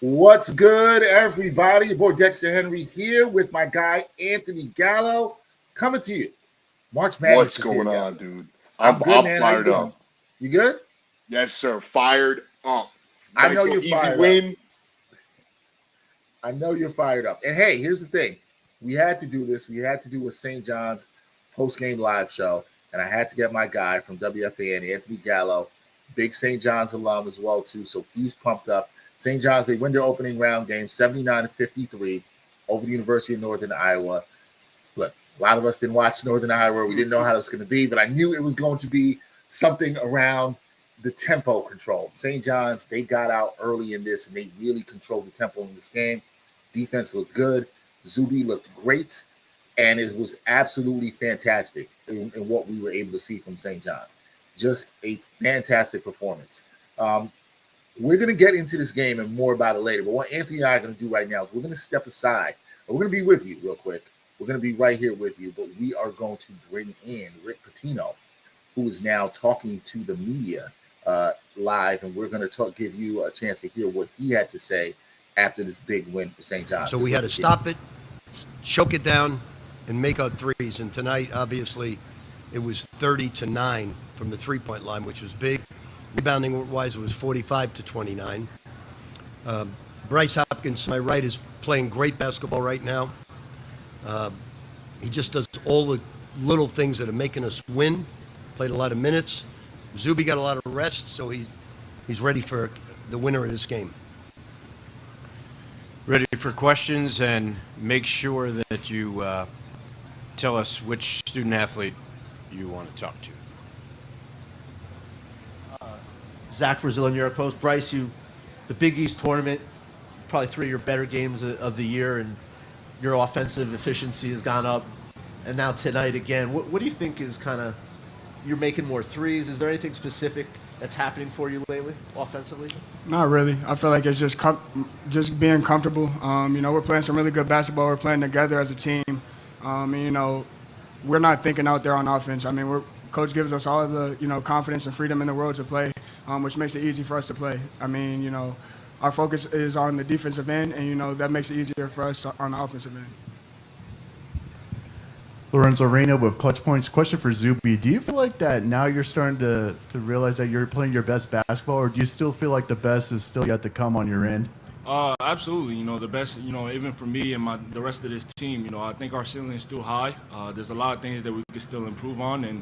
What's good, everybody? Your boy Dexter Henry here with my guy Anthony Gallo coming to you. March Madness What's is going here, on, y'all. dude? I'm good, I'm man. How you fired doing? up. You good? Yes, sir. Fired up. I know Nice you're little easy fired up. win. I know you're fired up. And hey, here's the thing. We had to do this. We had to do a St. John's post-game live show, and I had to get my guy from WFAN, Anthony Gallo, big St. John's alum as well, too, so he's pumped up. St. John's, they win their opening round game 79-53 over the University of Northern Iowa. Look, a lot of us didn't watch Northern Iowa. We didn't know how it was going to be, but I knew it was going to be something around the tempo control. St. John's, they got out early in this, and they really controlled the tempo in this game. Defense looked good. Zuby looked great, and it was absolutely fantastic in what we were able to see from St. John's. Just a fantastic performance. We're going to get into this game and more about it later, but what Anthony and I are going to do right now is we're going to step aside. We're going to be with you real quick. We're going to be right here with you, but we are going to bring in Rick Pitino, who is now talking to the media live, and we're going to give you a chance to hear what he had to say after this big win for St. John's. So we had to stop it, choke it down, and make our threes. And tonight, obviously, it was 30-9 from the three-point line, which was big. Rebounding-wise, it was 45-29. Bryce Hopkins, to my right, is playing great basketball right now. He just does all the little things that are making us win. Played a lot of minutes. Zuby got a lot of rest, so he's ready for the winner of this game. Ready for questions, and make sure that you tell us which student athlete you want to talk to. Zach Brazil, New York Post. Bryce, the Big East tournament, probably three of your better games of the year, and your offensive efficiency has gone up. And now tonight again, what do you think is kind of, you're making more threes? Is there anything specific that's happening for you lately, offensively? Not really. I feel like it's just being comfortable. We're playing some really good basketball. We're playing together as a team. We're not thinking out there on offense. Coach gives us all the, confidence and freedom in the world to play, which makes it easy for us to play. Our focus is on the defensive end, and, that makes it easier for us on the offensive end. Lorenzo Reyna with Clutch Points. Question for Zuby. Do you feel like that now you're starting to realize that you're playing your best basketball, or do you still feel like the best is still yet to come on your end? Absolutely. The best, even for me and the rest of this team, I think our ceiling is still high. There's a lot of things that we can still improve on, and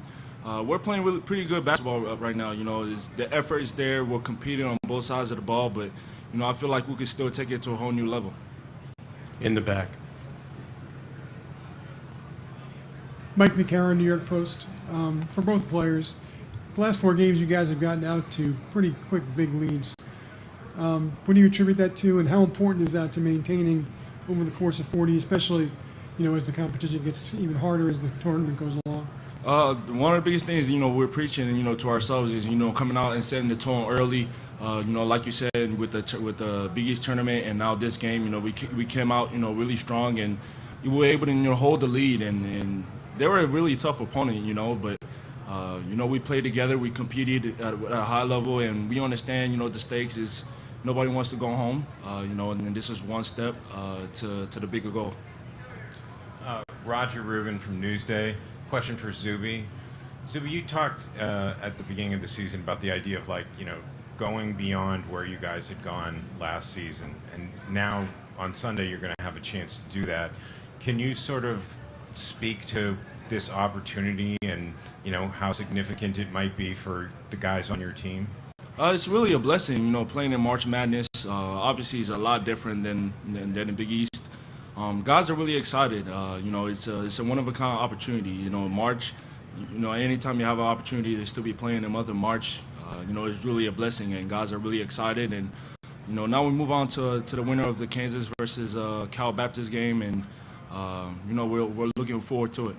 we're playing really pretty good basketball right now. The effort is there. We're competing on both sides of the ball, but, I feel like we can still take it to a whole new level. In the back. Mike McCarron, New York Post. For both players, the last four games you guys have gotten out to pretty quick, big leads. What do you attribute that to, and how important is that to maintaining over the course of 40, especially, as the competition gets even harder as the tournament goes along? One of the biggest things, we're preaching, to ourselves is, coming out and setting the tone early. Like you said, with the Big East tournament and now this game, we came out, really strong, and we were able to, hold the lead, and they were a really tough opponent, but we played together, we competed at a high level, and we understand, the stakes is nobody wants to go home, and this is one step to the bigger goal. Roger Rubin from Newsday. Question for Zuby. Zuby, you talked at the beginning of the season about the idea of going beyond where you guys had gone last season, and now on Sunday you're going to have a chance to do that. Can you sort of speak to this opportunity and how significant it might be for the guys on your team? It's really a blessing, playing in March Madness. Obviously, it's a lot different than the Big East. Guys are really excited. It's a one-of-a-kind opportunity. March, anytime you have an opportunity to still be playing in the month of March, it's really a blessing, and guys are really excited. And now we move on to the winner of the Kansas versus Cal Baptist game, and we're looking forward to it.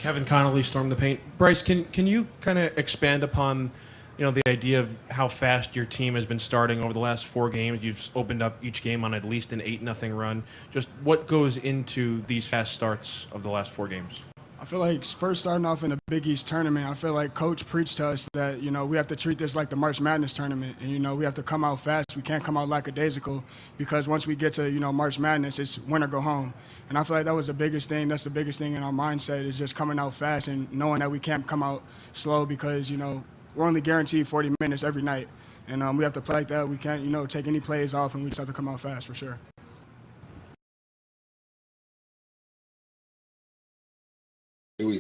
Kevin Connolly, Storm the Paint. Bryce, can you kind of expand upon, the idea of how fast your team has been starting over the last four games? You've opened up each game on at least an 8-0 run. Just what goes into these fast starts of the last four games? I feel like first starting off in the Big East tournament, I feel like Coach preached to us that, we have to treat this like the March Madness tournament. And, we have to come out fast. We can't come out lackadaisical because once we get to, March Madness, it's win or go home. And I feel like that was the biggest thing. That's the biggest thing in our mindset is just coming out fast and knowing that we can't come out slow because, we're only guaranteed 40 minutes every night. And we have to play like that. We can't, take any plays off, and we just have to come out fast for sure.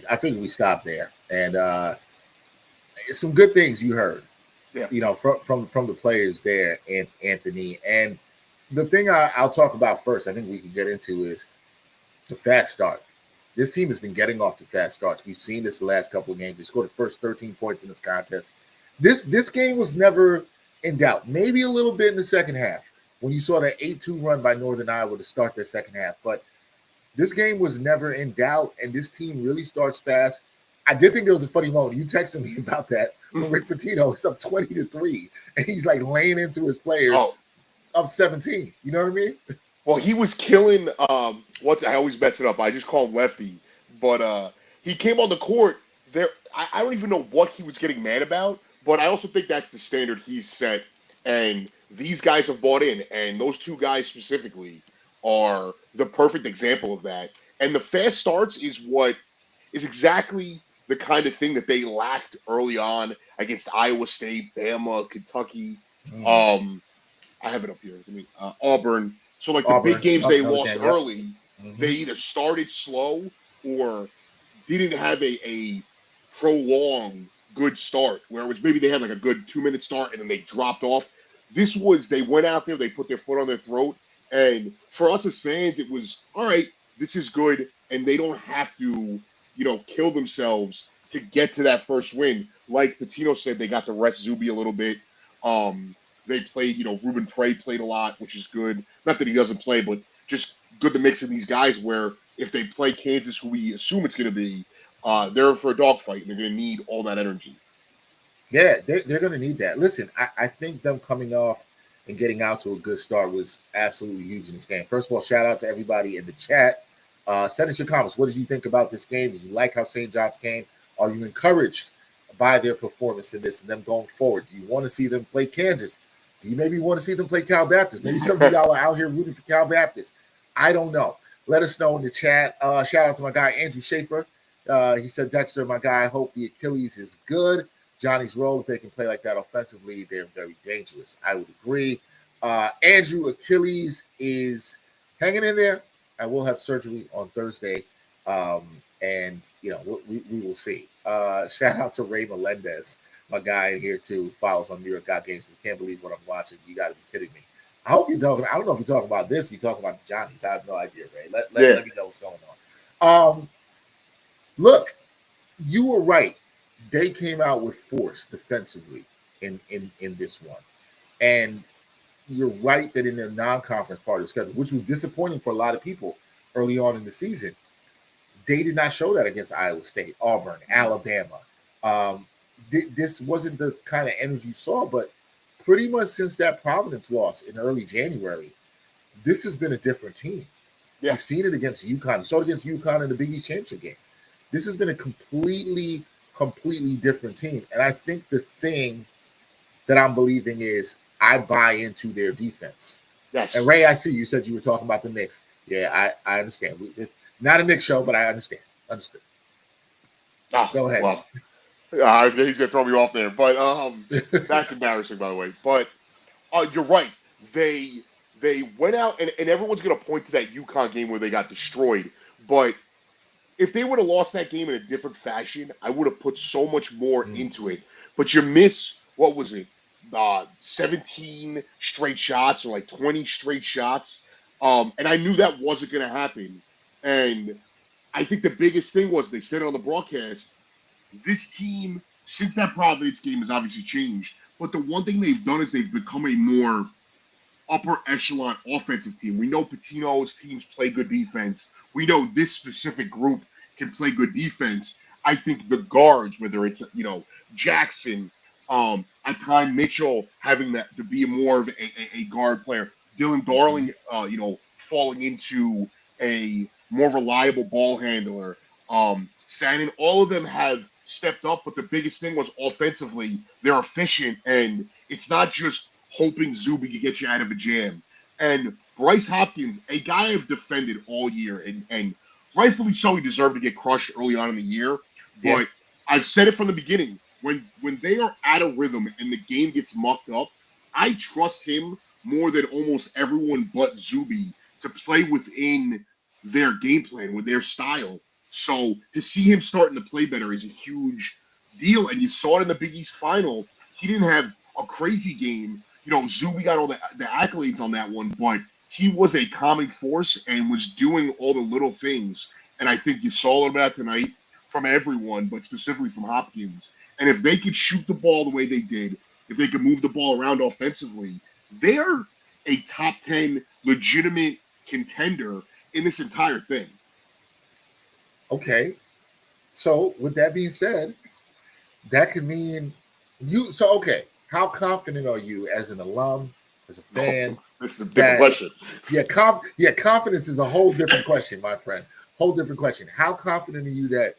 I think we stopped there, and some good things you heard, from the players there, and Anthony. And the thing I'll talk about first, I think we can get into is the fast start. This team has been getting off to fast starts. We've seen this the last couple of games. They scored the first 13 points in this contest. This game was never in doubt. Maybe a little bit in the second half when you saw that 8-2 run by Northern Iowa to start that second half, but this game was never in doubt, and this team really starts fast. I did think there was a funny moment. You texted me about that when Rick Pitino is up 20-3, and he's like laying into his players up 17. You know what I mean? Well, he was killing. I always mess it up. I just call him Lefty, but he came on the court there. I don't even know what he was getting mad about, but I also think that's the standard he's set, and these guys have bought in, and those two guys specifically are the perfect example of that. And the fast starts is exactly the kind of thing that they lacked early on against Iowa State, Bama, Kentucky. I have it up here. Auburn. So like the big games they lost early, they either started slow or didn't have a prolonged good start, where it was maybe they had like a good 2-minute start and then they dropped off. They went out there, they put their foot on their throat. And for us as fans, it was, all right, this is good, and they don't have to, kill themselves to get to that first win. Like Pitino said, they got to rest Zuby a little bit. They played, Ruben Prey played a lot, which is good. Not that he doesn't play, but just good to mix in these guys where if they play Kansas, who we assume it's going to be, they're for a dogfight, and they're going to need all that energy. Yeah, they're going to need that. Listen, I think them coming off and getting out to a good start was absolutely huge in this game. First of all, shout out to everybody in the chat. Send us your comments. What did you think about this game? Did you like how St. John's came? Are you encouraged by their performance in this and them going forward? Do you want to see them play Kansas? Do you maybe want to see them play Cal Baptist? Maybe some of y'all are out here rooting for Cal Baptist. I don't know. Let us know in the chat. Shout out to my guy, Andrew Schaefer. He said, Dexter, my guy, I hope the Achilles is good. Johnny's role, if they can play like that offensively, they're very dangerous. I would agree. Andrew, Achilles is hanging in there. I will have surgery on Thursday, and we will see. Shout out to Ray Melendez, my guy in here too, follows on New York God Games. Says, can't believe what I'm watching. You got to be kidding me. I hope you're talking. I don't know if you're talking about this. You're talking about the Johnnies. I have no idea, Ray. Let me know what's going on. Look, you were right. They came out with force defensively in this one. And you're right that in their non-conference part of the schedule, which was disappointing for a lot of people early on in the season, they did not show that against Iowa State, Auburn, Alabama. This wasn't the kind of energy you saw, but pretty much since that Providence loss in early January, this has been a different team. Yeah. You've seen it against UConn. You saw it against UConn in the Big East Championship game. This has been a completely different team. And I think the thing that I'm believing is I buy into their defense. Yes. And Ray, I see you said you were talking about the Knicks. Yeah, I understand. It's not a Knicks show, but I understand. Understood. Go ahead. Well, he's going to throw me off there. But that's embarrassing, by the way. But you're right. They went out, and everyone's going to point to that UConn game where they got destroyed. But if they would have lost that game in a different fashion, I would have put so much more into it. But you miss, what was it, 17 straight shots or like 20 straight shots. And I knew that wasn't going to happen. And I think the biggest thing was, they said it on the broadcast, this team, since that Providence game has obviously changed, but the one thing they've done is they've become a more upper echelon offensive team. We know Pitino's teams play good defense. We know this specific group can play good defense. I think the guards, whether it's, Jackson, at time Mitchell having that to be more of a guard player, Dylan Darling, falling into a more reliable ball handler. Shannon, all of them have stepped up, but the biggest thing was offensively, they're efficient, and it's not just hoping Zuby can get you out of a jam. And Bryce Hopkins, a guy I've defended all year, and rightfully so, he deserved to get crushed early on in the year. Yeah. But I've said it from the beginning, when they are out of rhythm and the game gets mucked up, I trust him more than almost everyone but Zuby to play within their game plan, with their style. So to see him starting to play better is a huge deal. And you saw it in the Big East final. He didn't have a crazy game. Zuby got all the accolades on that one, but he was a calming force and was doing all the little things. And I think you saw a little bit of that tonight from everyone, but specifically from Hopkins. And if they could shoot the ball the way they did, if they could move the ball around offensively, they're a top 10 legitimate contender in this entire thing. Okay. So with that being said, that could mean you. So, okay. How confident are you as an alum, as a fan? This is a big question. Yeah, confidence is a whole different question, my friend. Whole different question. How confident are you that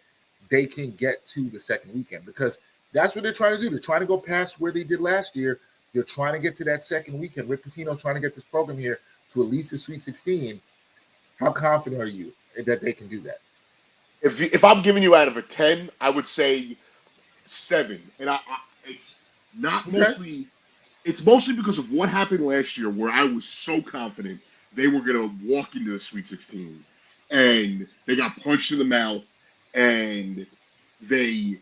they can get to the second weekend? Because that's what they're trying to do. They're trying to go past where they did last year. They're trying to get to that second weekend. Rick Pitino's trying to get this program here to at least the Sweet 16. How confident are you that they can do that? If I'm giving you out of a 10, I would say 7. And it's not mostly – it's mostly because of what happened last year, where I was so confident they were going to walk into the Sweet 16. And they got punched in the mouth, and they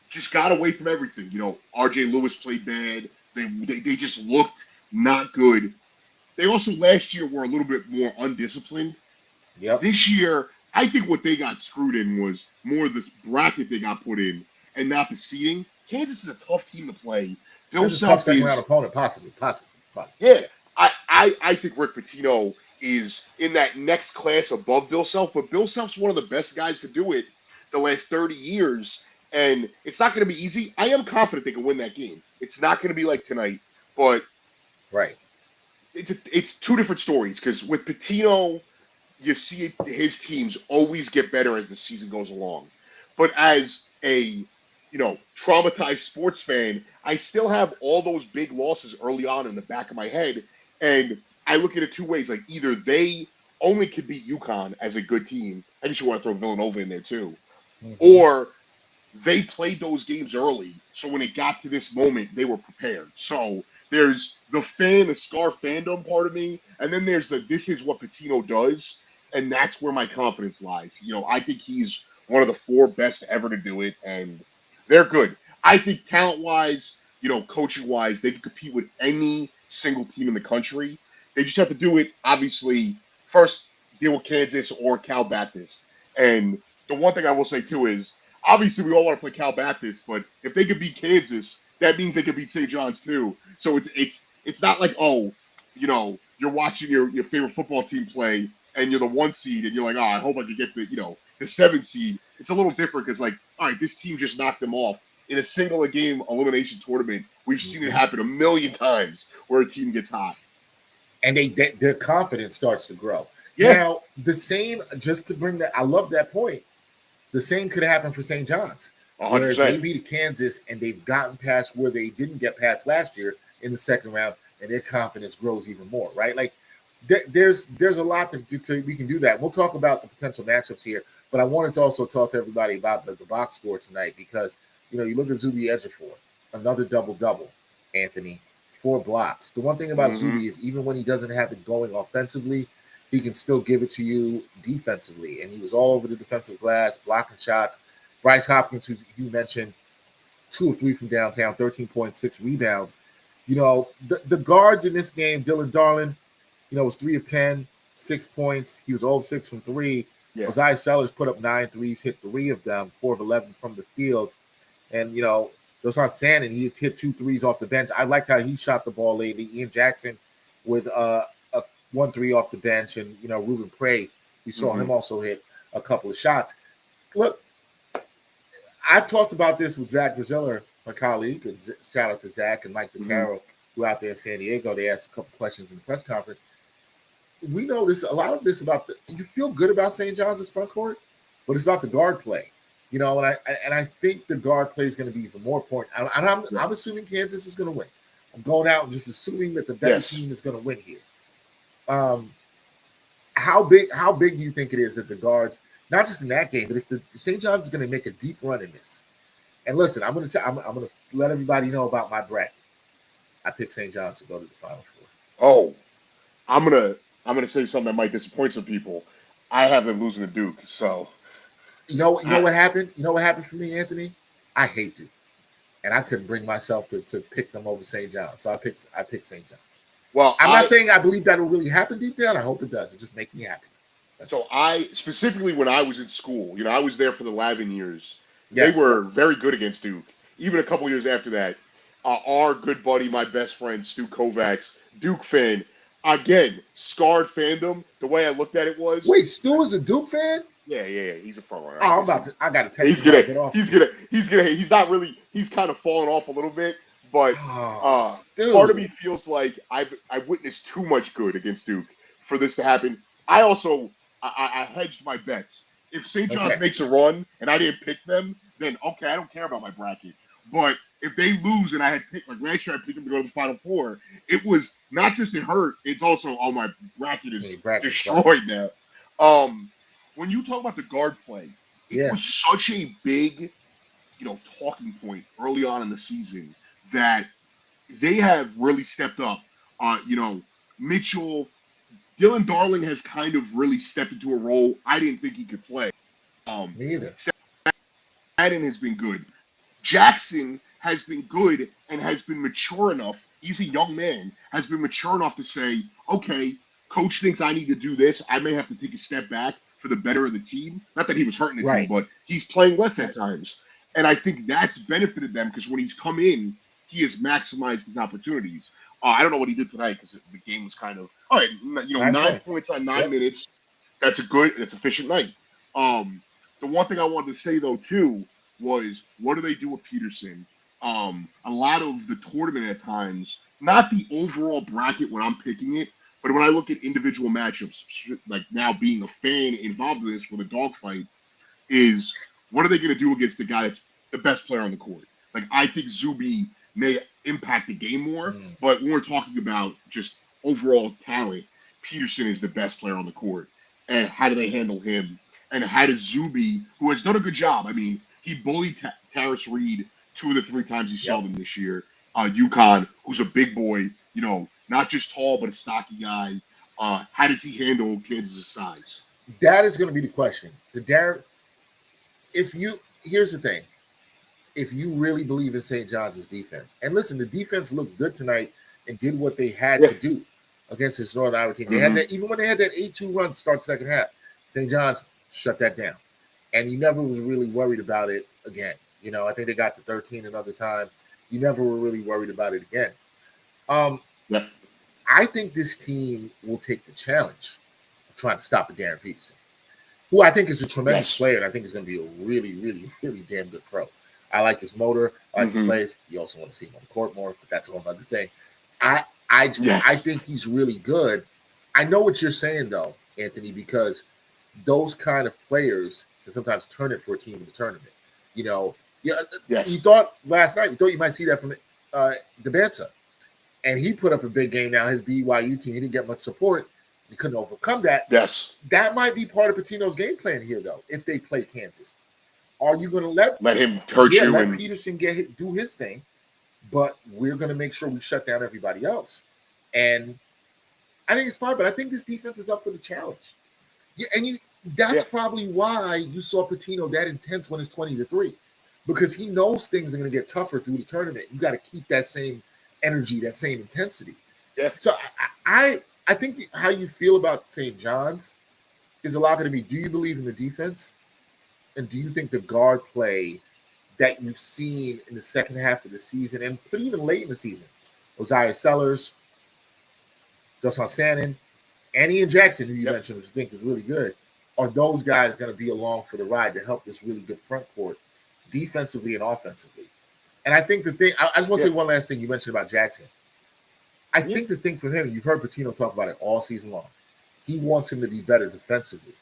just got away from everything. R.J. Lewis played bad. They just looked not good. They also last year were a little bit more undisciplined. Yep. This year, I think what they got screwed in was more this bracket they got put in and not the seeding. Kansas is a tough team to play. It's a tough second round opponent, possibly. Yeah. I think Rick Pitino is in that next class above Bill Self, but Bill Self's one of the best guys to do it the last 30 years, and it's not going to be easy. I am confident they can win that game. It's not going to be like tonight, but right. It's two different stories, because with Pitino, you see his teams always get better as the season goes along. But as a traumatized sports fan, I still have all those big losses early on in the back of my head, and I look at it two ways. Like, either they only could beat UConn as a good team. I guess you want to throw Villanova in there too. Mm-hmm. Or they played those games early, so when it got to this moment, they were prepared. So there's the Scar fandom part of me, and then there's this is what Pitino does, and that's where my confidence lies. I think he's one of the 4 best ever to do it, and they're good. I think talent-wise, coaching-wise, they can compete with any single team in the country. They just have to do it, obviously, first deal with Kansas or Cal Baptist. And the one thing I will say, too, is obviously we all want to play Cal Baptist, but if they could beat Kansas, that means they could beat St. John's, too. So it's not like, you're watching your favorite football team play, and you're the 1 seed, and you're like, I hope I can get the 7 seed. It's a little different because, like, all right, this team just knocked them off. In a single-game elimination tournament, we've seen it happen a million times where a team gets hot. And their confidence starts to grow. Yeah. Now, the same, just to bring that, I love that point. The same could happen for St. John's, 100%. where they beat Kansas and they've gotten past where they didn't get past last year in the second round, and their confidence grows even more, right? Like, there's a lot to we can do that. We'll talk about the potential matchups here, but I wanted to also talk to everybody about the box score tonight, because you look at Zuby Ejiofor, another double-double, Anthony, 4 blocks. The one thing about Zuby is even when he doesn't have it going offensively, he can still give it to you defensively. And he was all over the defensive glass, blocking shots. Bryce Hopkins, who you mentioned, 2 of 3 from downtown, 13.6 rebounds. The guards in this game, Dylan Darlin, was 3 of 10, 6 points. He was 0 of 6 from 3. Yeah. Josiah Sellers put up 9 threes, hit 3 of them, 4 of 11 from the field. And, Dosan Sannon, he hit 2 threes off the bench. I liked how he shot the ball lately. Ian Jackson with a 1-3 off the bench. And, Ruben Prey, we saw him also hit a couple of shots. Look, I've talked about this with Zach Braziller, my colleague. And shout out to Zach and Mike Vaccaro, who out there in San Diego. They asked a couple questions in the press conference. We know this, a lot of this about you feel good about St. John's' front court? but it's about the guard play. You know, and I think the guard play is going to be even more important. I'm assuming Kansas is going to win. I'm going out and just assuming that the better team is going to win here. How big do you think it is that the guards, not just in that game, but if St. John's is going to make a deep run in this? And listen, I'm going to let everybody know about my bracket. I picked St. John's to go to the Final Four. Oh, I'm gonna say something that might disappoint some people. I have them losing to Duke, so you know what happened? You know what happened for me, Anthony? I hate Duke, and I couldn't bring myself to pick them over St. John's, so I picked St. John's. Well, I'm not saying I believe that will really happen deep down. I hope it does. It just makes me happy. I specifically when I was in school, I was there for the Lavin years. Yes. They were very good against Duke. Even a couple years after that, our good buddy, my best friend, Stu Kovacs, Duke fan, again, scarred fandom. The way I looked at it was, wait, Stu is a Duke fan? Yeah. He's a front runner. Oh, I got to text him. He's not really. He's kind of fallen off a little bit, but part of me feels like I witnessed too much good against Duke for this to happen. I also I hedged my bets. If St. John's makes a run and I didn't pick them, then okay, I don't care about my bracket. But if they lose and I had picked, like last year I picked them to go to the Final Four, it was not just it hurt, it's also, my bracket is destroyed now. When you talk about the guard play, it was such a big, talking point early on in the season that they have really stepped up. Mitchell, Dylan Darling has kind of really stepped into a role I didn't think he could play. Me either. Madden has been good. Jackson has been good and has been mature enough. He's a young man, has been mature enough to say, okay, coach thinks I need to do this. I may have to take a step back for the better of the team. Not that he was hurting the team, but he's playing less at times. And I think that's benefited them because when he's come in, he has maximized his opportunities. I don't know what he did tonight because the game was kind of, all right, 9 points on 9 minutes. That's efficient night. The one thing I wanted to say, though, too, was what do they do with Peterson? A lot of the tournament at times, not the overall bracket when I'm picking it, but when I look at individual matchups, like now being a fan involved in this with a dogfight, is what are they going to do against the guy that's the best player on the court? Like, I think Zuby may impact the game more, but when we're talking about just overall talent, Peterson is the best player on the court. And how do they handle him? And how does Zuby, who has done a good job, I mean, he bullied Taris Reed 2 of the 3 times he saw them this year. UConn, who's a big boy, not just tall, but a stocky guy. How does he handle Kansas' size? That is going to be the question. Darren, here's the thing. If you really believe in St. John's defense, and listen, the defense looked good tonight and did what they had to do against this Northern Iowa team. They had that, even when they had that 8-2 run to start the second half, St. John's shut that down. And you never was really worried about it again. I think they got to 13 another time. You never were really worried about it again. I think this team will take the challenge of trying to stop a Darren Peterson, who I think is a tremendous player, and I think is going to be a really, really, really damn good pro. I like his motor. I like the plays. You also want to see him on the court more, but that's a whole other thing. I think he's really good. I know what you're saying, though, Anthony, because those kind of players can sometimes turn it for a team in the tournament. You thought last night, you might see that from DeBanza. And he put up a big game now. His BYU team, he didn't get much support. He couldn't overcome that. Yes. That might be part of Pitino's game plan here, though, if they play Kansas. Are you going to let him hurt you? Let Peterson do his thing, but we're going to make sure we shut down everybody else. And I think it's fine, but I think this defense is up for the challenge. Yeah, and that's probably why you saw Pitino that intense when it's 20-3, because he knows things are going to get tougher through the tournament. You got to keep that same energy, that same intensity. Yeah. So I think how you feel about St. John's is a lot going to be, do you believe in the defense? And do you think the guard play that you've seen in the second half of the season and pretty even late in the season, Osiah Sellers, Josan Sannon, and Ian Jackson, who you mentioned, which I think was really good, are those guys going to be along for the ride to help this really good front court defensively and offensively? And I think the thing, I just want to say one last thing you mentioned about Jackson. I think the thing for him, you've heard Pitino talk about it all season long, he wants him to be better defensively.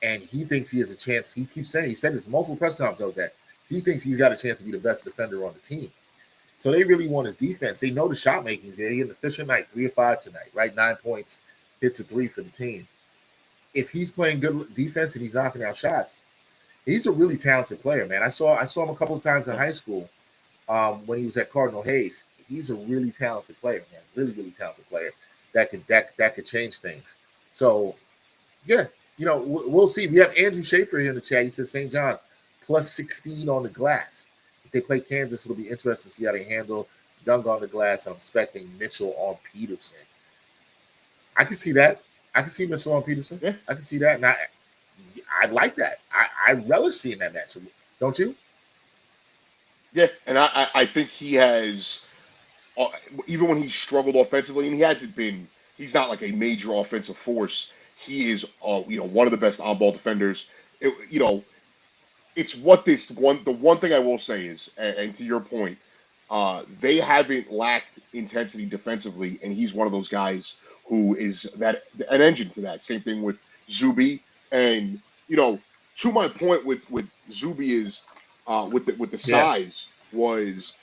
and he thinks he has a chance. He keeps saying, he said this multiple press conferences I was at, he thinks he's got a chance to be the best defender on the team. So they really want his defense. They know the shot making's there. He had an efficient night, 3 of 5 tonight, right? 9 points, hits a 3 for the team. If he's playing good defense and he's knocking out shots, he's a really talented player, man. I saw him a couple of times in high school when he was at Cardinal Hayes. He's a really talented player, man. Really, really talented player that could change things. So, yeah, we'll see. We have Andrew Schaefer here in the chat. He says St. John's plus 16 on the glass. If they play Kansas, it'll be interesting to see how they handle Dunk on the glass. I'm expecting Mitchell on Peterson. I can see that. I can see Mitchell on Peterson. Yeah. I can see that. And I like that. I relish seeing that matchup. Don't you? Yeah, and I think he has, even when he struggled offensively, and he's not like a major offensive force. He is, one of the best on-ball defenders. It's the one thing I will say is, and to your point, they haven't lacked intensity defensively, and he's one of those guys who is an engine to that. Same thing with Zuby, and to my point with Zuby is with the size was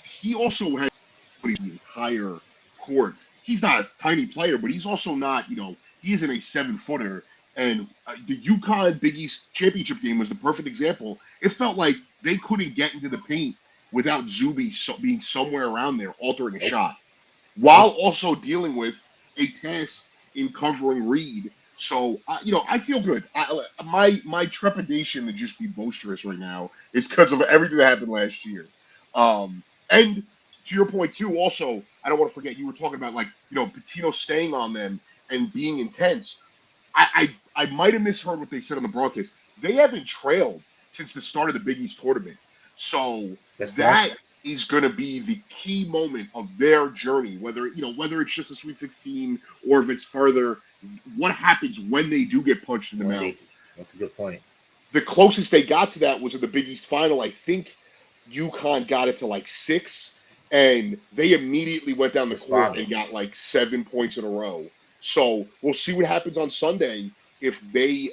he also had the entire court. He's not a tiny player, but he's also not he isn't a 7-footer. And the UConn Big East championship game was the perfect example. It felt like they couldn't get into the paint without Zuby being somewhere around there altering a shot, while also dealing with a task in covering Reed. So, I feel good. My trepidation to just be boisterous right now is because of everything that happened last year. And to your point, too, also, I don't want to forget, you were talking about, Pitino staying on them and being intense. I might have misheard what they said on the broadcast. They haven't trailed since the start of the Big East tournament. So that is going to be the key moment of their journey, whether it's just a Sweet 16 or if it's further. What happens when they do get punched in the mouth? That's a good point. The closest they got to that was in the Big East final. I think UConn got it to 6, and they immediately went down the court and got 7 points in a row. So we'll see what happens on Sunday. If they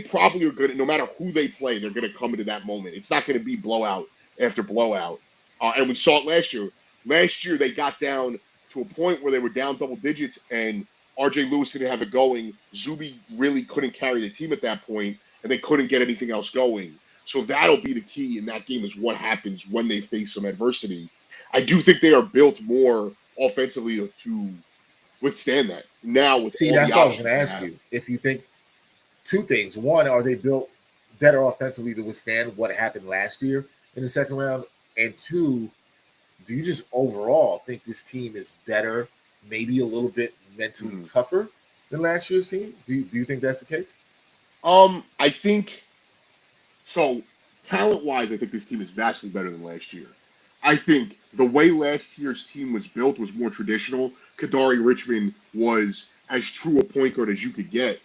probably are good, no matter who they play, they're going to come into that moment. It's not going to be blowout after blowout. And we saw it last year. Last year, they got down to a point where they were down double digits, and R.J. Lewis didn't have it going. Zuby really couldn't carry the team at that point, and they couldn't get anything else going. So that'll be the key in that game is what happens when they face some adversity. I do think they are built more offensively to withstand that. Now, that's what I was going to ask you. If you think two things. One, are they built better offensively to withstand what happened last year in the second round? And two, do you just overall think this team is better, maybe a little bit mentally tougher than last year's team? Do you think that's the case? I think so. Talent-wise, I think this team is vastly better than last year. I think the way last year's team was built was more traditional. Kadari Richmond was as true a point guard as you could get.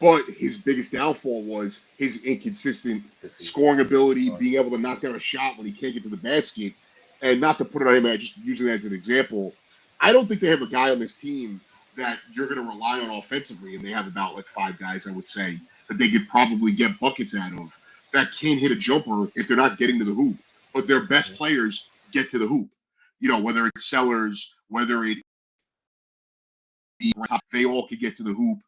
But his biggest downfall was his inconsistent scoring ability, being able to knock down a shot when he can't get to the basket. And not to put it on him, I'm just using that as an example. I don't think they have a guy on this team that you're going to rely on offensively, and they have about 5 guys, I would say, that they could probably get buckets out of that can't hit a jumper if they're not getting to the hoop. But their best players get to the hoop. Whether it's Sellers, whether it they all could get to the hoop.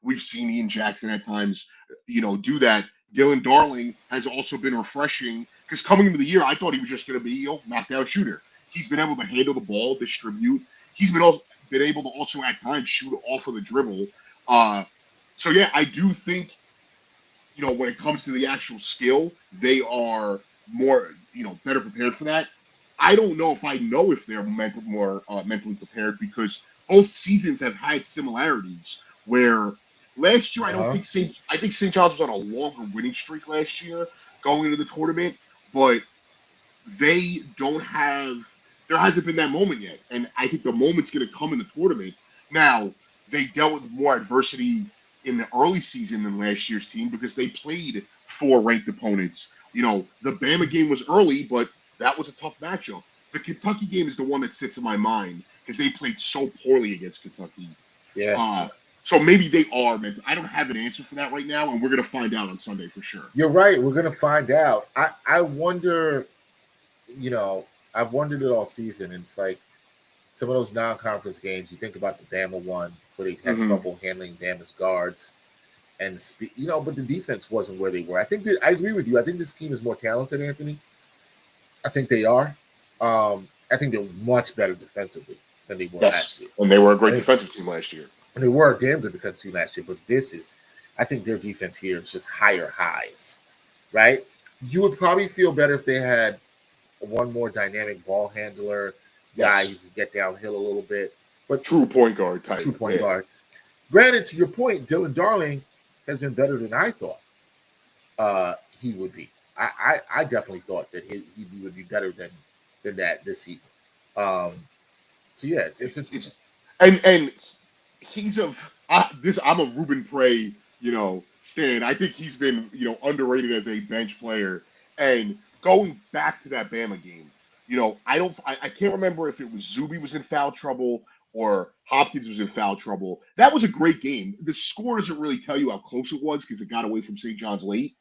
We've seen Ian Jackson at times, do that. Dylan Darling has also been refreshing because coming into the year, I thought he was just going to be a knockdown shooter. He's been able to handle the ball, distribute. He's been able to also at times shoot off of the dribble. So yeah, I do think, when it comes to the actual skill, they are more, better prepared for that. I don't know if they're more mentally prepared because both seasons have had similarities where last year I think St. John's was on a longer winning streak last year going into the tournament, but there hasn't been that moment yet. And I think the moment's going to come in the tournament. Now, they dealt with more adversity in the early season than last year's team because they played 4 ranked opponents. The Bama game was early, but that was a tough matchup. The Kentucky game is the one that sits in my mind because they played so poorly against Kentucky. Yeah. So maybe they are mental. I don't have an answer for that right now, and we're going to find out on Sunday for sure. You're right. We're gonna find out. I wonder. I've wondered it all season. And it's like some of those non-conference games. You think about the Bama one, where they had trouble handling Bama's guards, and but the defense wasn't where they were. I think I agree with you. I think this team is more talented, Anthony. I think they are. I think they're much better defensively than they were last year. And they were a great defensive team last year. And they were a damn good defensive team last year. But I think their defense here is just higher highs, right? You would probably feel better if they had one more dynamic ball handler, guy who can get downhill a little bit. But true point guard type. True point guard. Granted, to your point, Dylan Darling has been better than I thought he would be. I definitely thought that he would be better than that this season. So yeah, it's interesting. And he's I'm a Ruben Prey, stan. I think he's been, underrated as a bench player. And going back to that Bama game, I can't remember if it was Zuby was in foul trouble or Hopkins was in foul trouble. That was a great game. The score doesn't really tell you how close it was because it got away from St. John's late.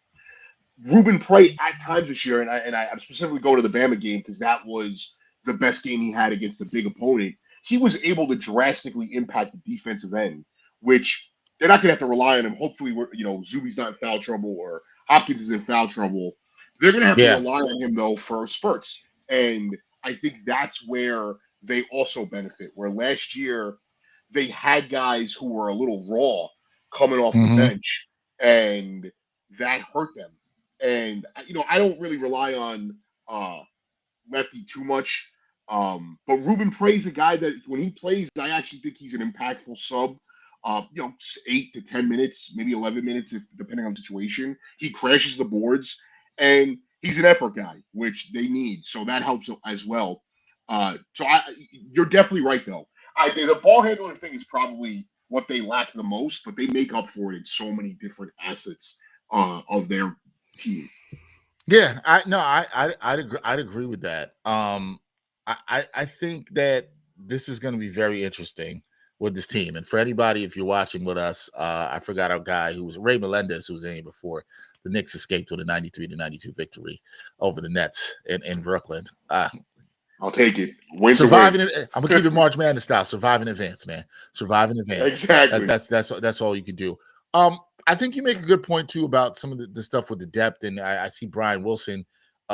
Ruben Prey at times this year, and I'm specifically going to the Bama game because that was the best game he had against a big opponent. He was able to drastically impact the defensive end, which they're not going to have to rely on him. Hopefully, Zuby's not in foul trouble or Hopkins is in foul trouble. They're going to have to rely on him, though, for spurts. And I think that's where they also benefit, where last year they had guys who were a little raw coming off the bench, and that hurt them. And, I don't really rely on Lefty too much. But Ruben Prey's a guy that when he plays, I actually think he's an impactful sub. 8 to 10 minutes, maybe 11 minutes, depending on the situation. He crashes the boards, and he's an effort guy, which they need. So that helps as well. You're definitely right, though. I think the ball handling thing is probably what they lack the most, but they make up for it in so many different assets of their team. Yeah, I'd agree with that. I think that this is going to be very interesting with this team. And for anybody, if you're watching with us, I forgot our guy who was Ray Melendez, who was in here before. The Knicks escaped with a 93-92 victory over the Nets in Brooklyn. I'll take it. Surviving. I'm gonna keep it March Madness style. Survive in advance, man. Survive in advance. Exactly. That's all you can do. I think you make a good point too about some of the stuff with the depth, and I see Brian Wilson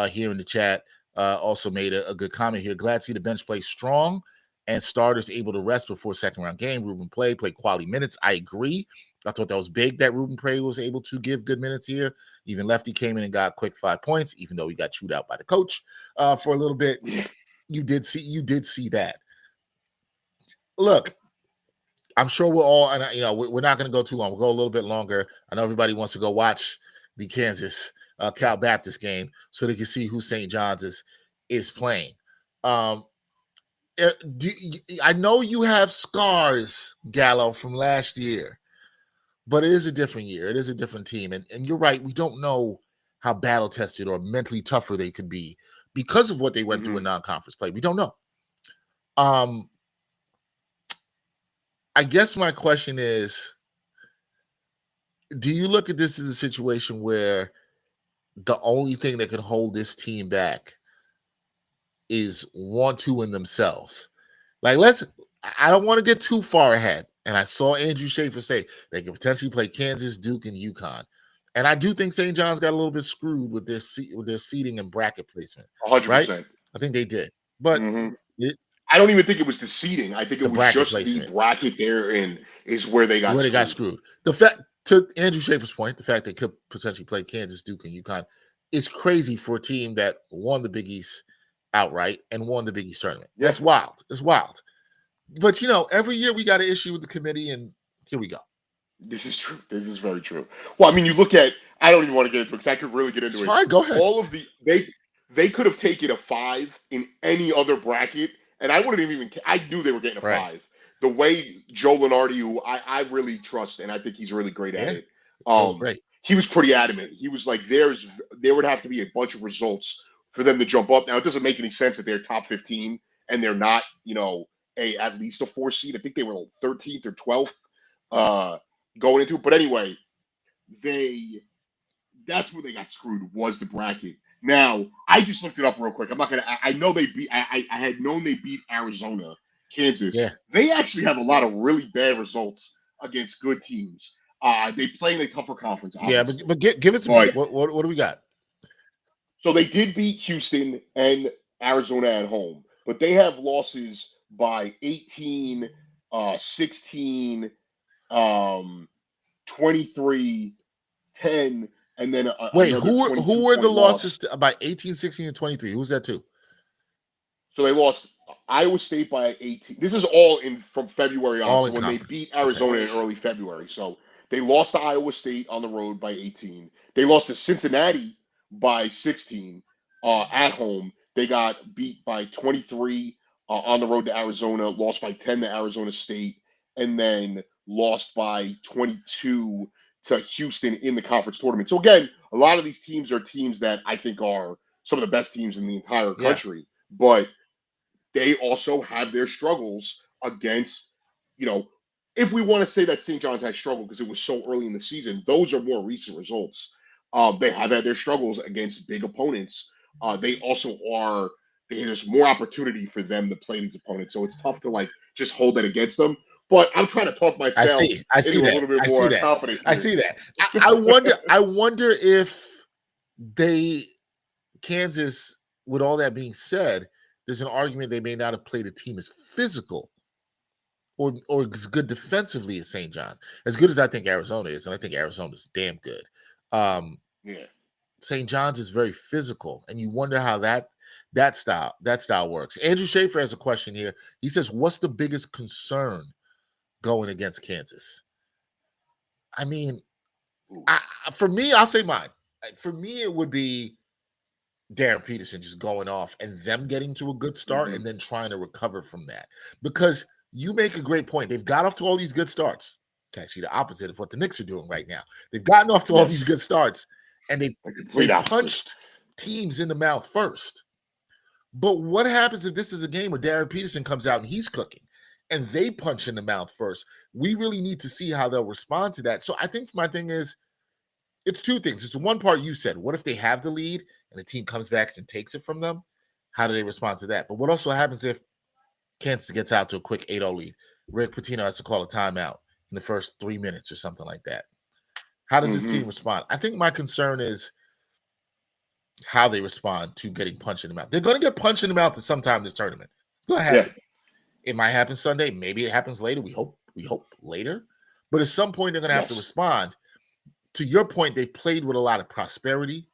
here in the chat also made a good comment here. Glad to see the bench play strong and starters able to rest before second round game. Ruben played quality minutes. I agree. I thought that was big that Ruben Prey was able to give good minutes here. Even Lefty came in and got quick 5 points, even though he got chewed out by the coach for a little bit. You did see that. Look, I'm sure we're all, and we're not going to go too long. We'll go a little bit longer. I know everybody wants to go watch the Kansas Cal Baptist game so they can see who St. John's is playing. I know you have scars, Gallo, from last year, but it is a different year. It is a different team, and you're right. We don't know how battle tested or mentally tougher they could be because of what they went through in non-conference play. We don't know. I guess my question is, do you look at this as a situation where the only thing that can hold this team back is want to in themselves? Like, I don't want to get too far ahead. And I saw Andrew Schaefer say they could potentially play Kansas, Duke, and UConn. And I do think St. John's got a little bit screwed with their seating and bracket placement. 100%. Right? I think they did. But I don't even think it was the seeding. I think it was just placement. the bracket there and is where they got screwed. The fact, to Andrew Schaefer's point, the fact they could potentially play Kansas, Duke, and UConn is crazy for a team that won the Big East outright and won the Big East tournament. Yeah. That's wild. It's wild. But, every year we got an issue with the committee, and here we go. This is true. This is very true. Well, I mean, you look at, I don't even want to get into it because I could really get into it. Fine, go ahead. All of they could have taken a 5 in any other bracket, and I wouldn't even, I knew they were getting a 5. The way Joe Lenardi, who I really trust, and I think he's really great at it. Great. He was pretty adamant. He was like, there would have to be a bunch of results for them to jump up. Now, it doesn't make any sense that they're top 15 and they're not, at least a 4 seed. I think they were 13th or 12th. going into it. But anyway, that's where they got screwed, was the bracket. Now, I just looked it up real quick. I'm not gonna. I know they beat. I had known they beat Arizona, Kansas. Yeah. They actually have a lot of really bad results against good teams. They play in a tougher conference, Yeah, obviously. but give it to me. What do we got? So they did beat Houston and Arizona at home, but they have losses by 18, 16, 23, 10, and then Wait, another who were the 22-point losses loss. by 18, 16, and 23? Who's that to? So they lost Iowa State by 18. This is all from February on. All So in when they conference. beat Arizona in early February. So they lost to Iowa State on the road by 18. They lost to Cincinnati by 16 at home. They got beat by 23 on the road to Arizona, lost by 10 to Arizona State, and then lost by 22 to Houston in the conference tournament. So again, a lot of these teams are teams that I think are some of the best teams in the entire country. But they also have their struggles against, if we want to say that St. John's has struggled because it was so early in the season, those are more recent results. They have had their struggles against big opponents. They also there's more opportunity for them to play these opponents. So it's tough to just hold that against them. But I'm trying to talk myself I see into a that. little bit I more see that. confidence. I see that. I wonder if Kansas, with all that being said, there's an argument they may not have played a team as physical or as good defensively as St. John's. As good as I think Arizona is, and I think Arizona's damn good. Yeah. St. John's is very physical, and you wonder how that style works. Andrew Schaefer has a question here. He says, "What's the biggest concern going against Kansas?" I mean, for me, I'll say mine. For me, it would be Darren Peterson just going off and them getting to a good start and then trying to recover from that. Because you make a great point. They've got off to all these good starts. It's actually the opposite of what the Knicks are doing right now. They've gotten off to all these good starts, and they punched teams in the mouth first. But what happens if this is a game where Darren Peterson comes out and he's cooking and they punch in the mouth first? We really need to see how they'll respond to that. So I think my thing is, it's two things. It's the one part you said. What if they have the lead and the team comes back and takes it from them? How do they respond to that? But what also happens if Kansas gets out to a quick 8-0 lead? Rick Pitino has to call a timeout in the first 3 minutes or something like that. How does this team respond? I think my concern is how they respond to getting punched in the mouth. They're going to get punched in the mouth at some time in this tournament. Go ahead. Yeah. It might happen Sunday. Maybe it happens later. We hope later. But at some point, they're going to have to respond. To your point, they've played with a lot of prosperity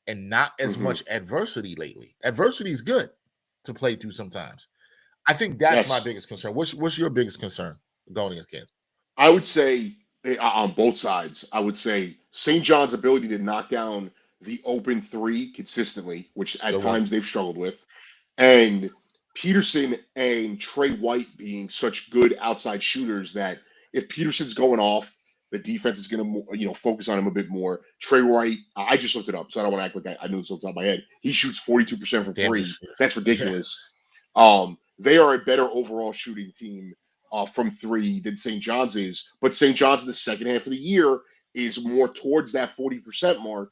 and not as much adversity lately. Adversity is good to play through sometimes. I think that's my biggest concern. What's your biggest concern going against Kansas? I would say on both sides, I would say St. John's ability to knock down the open three consistently, which at times they've struggled with, and Peterson and Trey White being such good outside shooters that if Peterson's going off, the defense is going to, focus on him a bit more. Trey White, I just looked it up, so I don't want to act like I know this off the top of my head. He shoots 42% from three. That's ridiculous. Yeah. They are a better overall shooting team from three than St. John's is, but St. John's in the second half of the year is more towards that 40% mark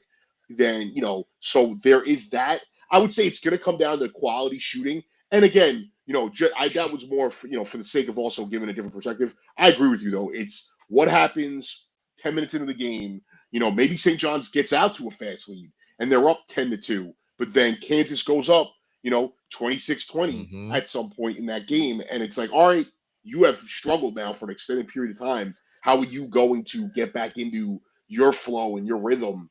than, so there is that. I would say it's going to come down to quality shooting. And again, that was more, for the sake of also giving a different perspective. I agree with you, though. It's what happens 10 minutes into the game. Maybe St. John's gets out to a fast lead and they're up 10-2, but then Kansas goes up, 26-20 at some point in that game. And it's like, all right, you have struggled now for an extended period of time. How are you going to get back into your flow and your rhythm?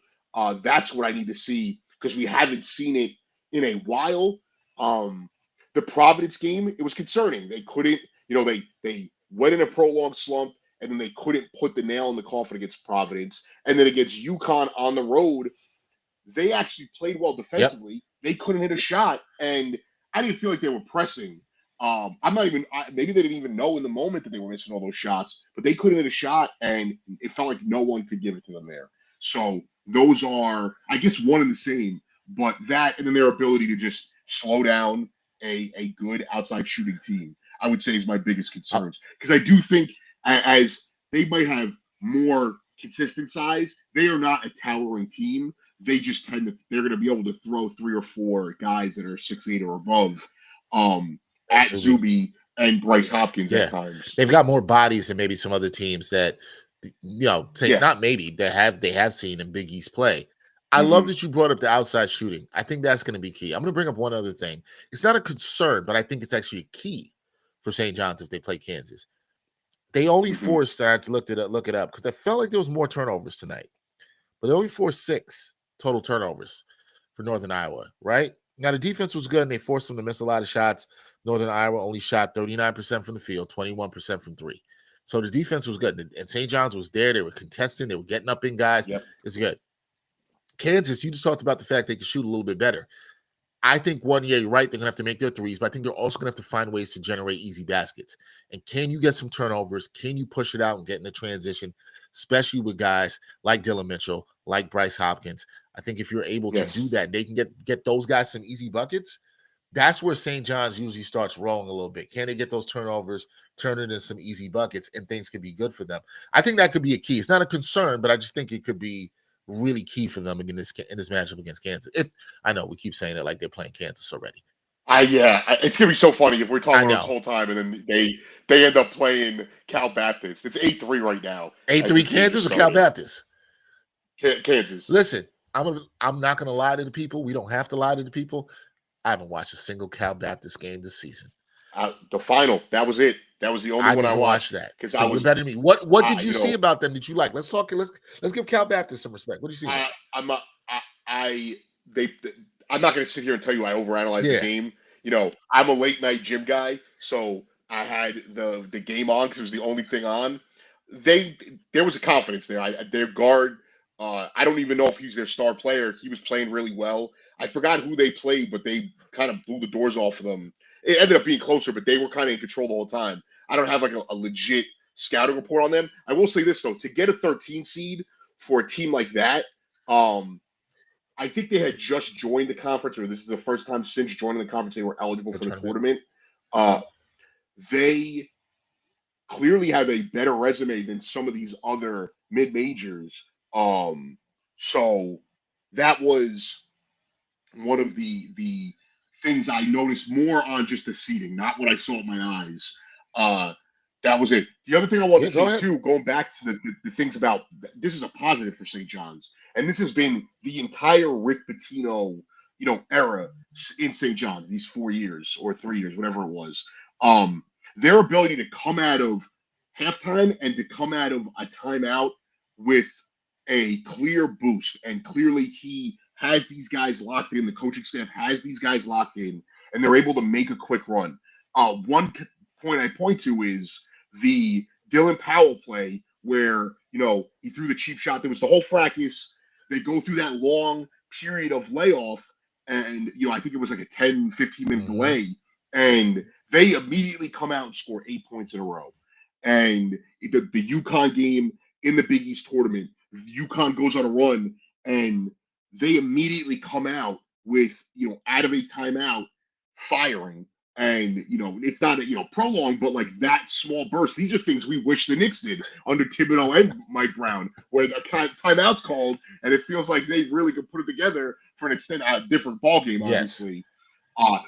That's what I need to see because we haven't seen it in a while. The Providence game, it was concerning. They couldn't, they went in a prolonged slump and then they couldn't put the nail in the coffin against Providence. And then against UConn on the road, they actually played well defensively. Yep. They couldn't hit a shot, and I didn't feel like they were pressing. Maybe they didn't even know in the moment that they were missing all those shots, but they couldn't hit a shot, and it felt like no one could give it to them there. So those are, I guess, one and the same, but that and then their ability to just slow down a good outside shooting team, I would say is my biggest concerns. Because I do think as they might have more consistent size. They are not a towering team. They just they're going to be able to throw 3 or 4 guys that are 6'8" or above at Zuby and Bryce Hopkins at times. They've got more bodies than maybe some other teams that, not maybe, they have seen in Big East play. I love that you brought up the outside shooting. I think that's going to be key. I'm going to bring up one other thing. It's not a concern, but I think it's actually a key for St. John's if they play Kansas. They only forced, I had to look it up because I felt like there was more turnovers tonight, but they only forced 6 total turnovers for Northern Iowa, right? Now, the defense was good, and they forced them to miss a lot of shots. Northern Iowa only shot 39% from the field, 21% from 3. So the defense was good, and St. John's was there. They were contesting. They were getting up in guys. Yep. It's good. Kansas, you just talked about the fact they can shoot a little bit better. I think you're right. They're going to have to make their threes, but I think they're also going to have to find ways to generate easy baskets. And can you get some turnovers? Can you push it out and get in the transition, especially with guys like Dylan Mitchell, like Bryce Hopkins? I think if you're able to do that, they can get those guys some easy buckets. That's where St. John's usually starts rolling a little bit. Can they get those turnovers, turn it into some easy buckets, and things could be good for them? I think that could be a key. It's not a concern, but I just think it could be really key for them in this matchup against Kansas. If I know we keep saying it like they're playing Kansas already. It's gonna be so funny if we're talking about this whole time and then they end up playing Cal Baptist. It's 8-3 right now. 8-3 Kansas or Cal Baptist? Kansas. Listen, I'm not gonna lie to the people. We don't have to lie to the people. I haven't watched a single Cal Baptist game this season. The final, that was it. That was the only one I watched. That because so you're better than me. What did you see about them that you like? Let's talk. Let's give Cal Baptist some respect. What do you see? I'm not going to sit here and tell you I overanalyzed the game. I'm a late night gym guy, so I had the game on because it was the only thing on. There was a confidence there. Their guard. I don't even know if he's their star player. He was playing really well. I forgot who they played, but they kind of blew the doors off of them. It ended up being closer, but they were kind of in control the whole time. I don't have like a legit scouting report on them. I will say this though: to get a 13 seed for a team like that, I think they had just joined the conference, or this is the first time since joining the conference they were eligible for the tournament. They clearly have a better resume than some of these other mid majors. So that was one of the things I noticed more on just the seating, not what I saw with my eyes. That was it. The other thing I want to say too, going back to the things about this is a positive for St. John's, and this has been the entire Rick Pitino, era in St. John's, these 4 years or 3 years, whatever it was. Their ability to come out of halftime and to come out of a timeout with a clear boost, and clearly he has these guys locked in. The coaching staff has these guys locked in, and they're able to make a quick run. One point I point to is the Dylan Powell play where, he threw the cheap shot. There was the whole fracas. They go through that long period of layoff, and, I think it was like a 10, 15-minute delay, and they immediately come out and score 8 points in a row. And the UConn game in the Big East tournament, UConn goes on a run, and they immediately come out with, out of a timeout, firing. And, it's not prolonged, but like that small burst. These are things we wish the Knicks did under Thibodeau and Mike Brown, where the timeout's called, and it feels like they really could put it together for an extent, a different ball game, obviously.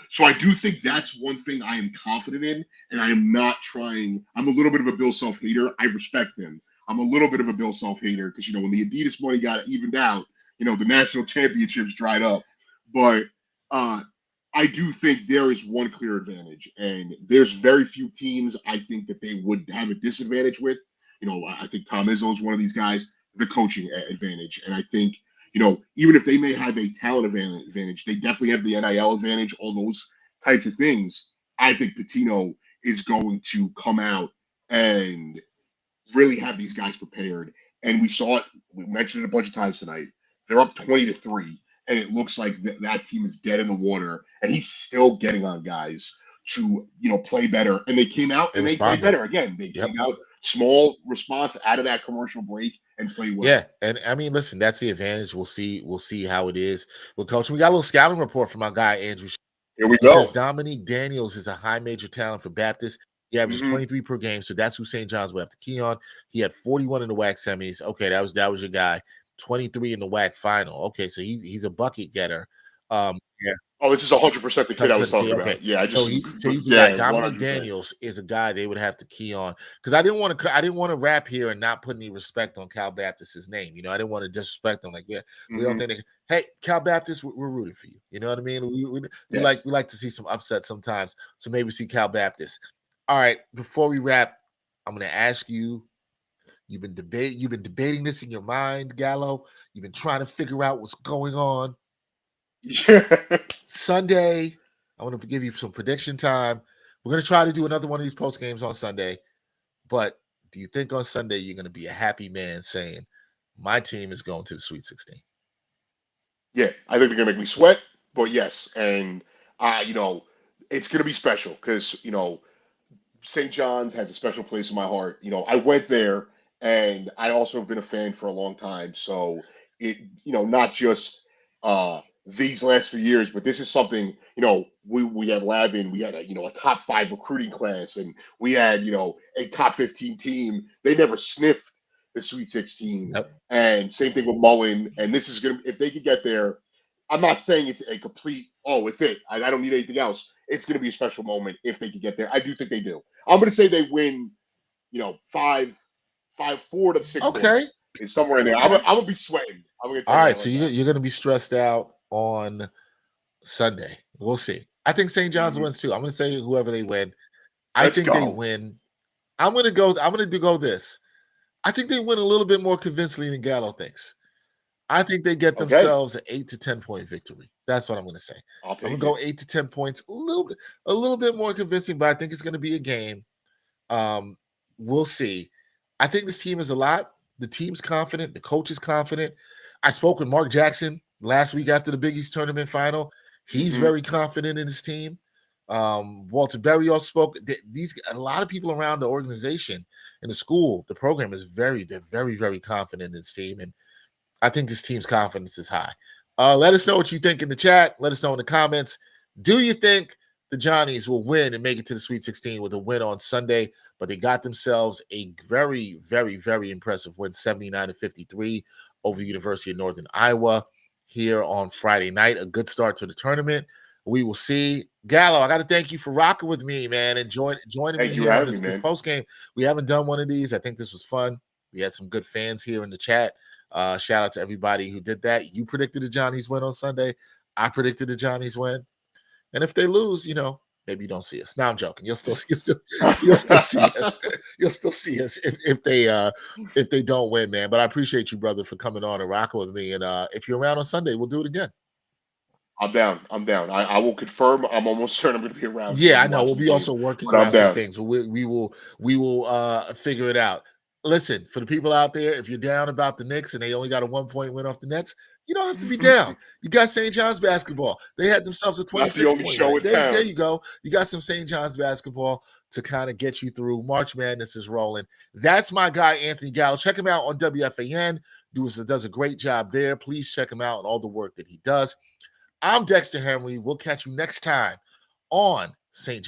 So I do think that's one thing I am confident in, and I am not trying. I'm a little bit of a Bill Self-hater. I respect him. I'm a little bit of a Bill Self-hater because, when the Adidas money got evened out, the national championships dried up. But I do think there is one clear advantage, and there's very few teams I think that they would have a disadvantage with. I think Tom Izzo is one of these guys, the coaching advantage. And I think, even if they may have a talent advantage, they definitely have the NIL advantage, all those types of things. I think Pitino is going to come out and really have these guys prepared. And we saw it, we mentioned it a bunch of times tonight. They're up 20-3, and it looks like that team is dead in the water, and he's still getting on guys to, play better. And they came out and they played better again. They came out small response out of that commercial break and play well. Yeah, and I mean, listen, that's the advantage. We'll see how it is with coaching. We got a little scouting report from our guy Andrew. Here we go. Says Dominique Daniels is a high major talent for Baptist. He averages 23 per game, so that's who St. John's would have to key on. He had 41 in the WAC semis. Okay, that was your guy. 23 in the WAC final. Okay, so he's a bucket getter. Yeah. Oh, this is 100% the kid I was talking Okay. about. Yeah, I just so he's a guy. Dominic Daniels is a guy they would have to key on because I didn't want to rap here and not put any respect on Cal Baptist's name. I didn't want to disrespect him. Like we don't think hey, Cal Baptist, we're rooting for you. You know what I mean? We like to see some upsets sometimes. So maybe see Cal Baptist. All right, before we wrap, I'm going to ask you. You've been debating this in your mind, Gallo. You've been trying to figure out what's going on. Sunday, I want to give you some prediction time. We're going to try to do another one of these post games on Sunday. But do you think on Sunday you're going to be a happy man saying, my team is going to the Sweet 16? Yeah, I think they're going to make me sweat. But yes, and, it's going to be special because, St. John's has a special place in my heart. I went there. And I also have been a fan for a long time. So not just these last few years, but this is something, we had Lavin, we had a top 5 recruiting class, and we had, a top 15 team. They never sniffed the Sweet 16. Yep. And same thing with Mullen. And this is going to, if they could get there, I'm not saying it's a complete, it's it. I don't need anything else. It's going to be a special moment if they could get there. I do think they do. I'm going to say they win, 4 to 6. Okay. Is somewhere in there. I'm gonna be sweating. All right, so you're gonna be stressed out on Sunday. We'll see. I think St. John's wins too. I'm gonna say whoever they win. I think they win. I'm gonna go this. I think they win a little bit more convincingly than Gallo thinks. I think they get themselves an 8 to 10 point victory. That's what I'm gonna say. I'm gonna go 8 to 10 points, a little bit more convincing, but I think it's gonna be a game. We'll see. I think this team is a lot. The team's confident. The coach is confident. I spoke with Mark Jackson last week after the Big East Tournament final. He's very confident in his team. Walter Berrios spoke. A lot of people around the organization, in the school, the program they're very, very confident in this team. And I think this team's confidence is high. Let us know what you think in the chat. Let us know in the comments. Do you think the Johnnies will win and make it to the Sweet 16 with a win on Sunday? But they got themselves a very, very, very impressive win, 79-53 over the University of Northern Iowa here on Friday night. A good start to the tournament. We will see. Gallo, I got to thank you for rocking with me, man, and joining me here on this post game. We haven't done one of these. I think this was fun. We had some good fans here in the chat. Shout out to everybody who did that. You predicted the Johnnies win on Sunday. I predicted the Johnnies win. And if they lose, maybe you don't see us. Now I'm joking. You'll still see us. You'll still see us if they don't win, man. But I appreciate you, brother, for coming on and rocking with me. And if you're around on Sunday, we'll do it again. I'm down. I will confirm. I'm almost certain I'm going to be around. Yeah, I know. We'll be also working around some things, but we will figure it out. Listen, for the people out there, if you're down about the Knicks and they only got a 1-point win off the Nets, you don't have to be down. You got St. John's basketball. They had themselves a 26-point. There you go. You got some St. John's basketball to kind of get you through. March Madness is rolling. That's my guy, Anthony Gallo. Check him out on WFAN. Does a great job there. Please check him out and all the work that he does. I'm Dexter Henry. We'll catch you next time on St.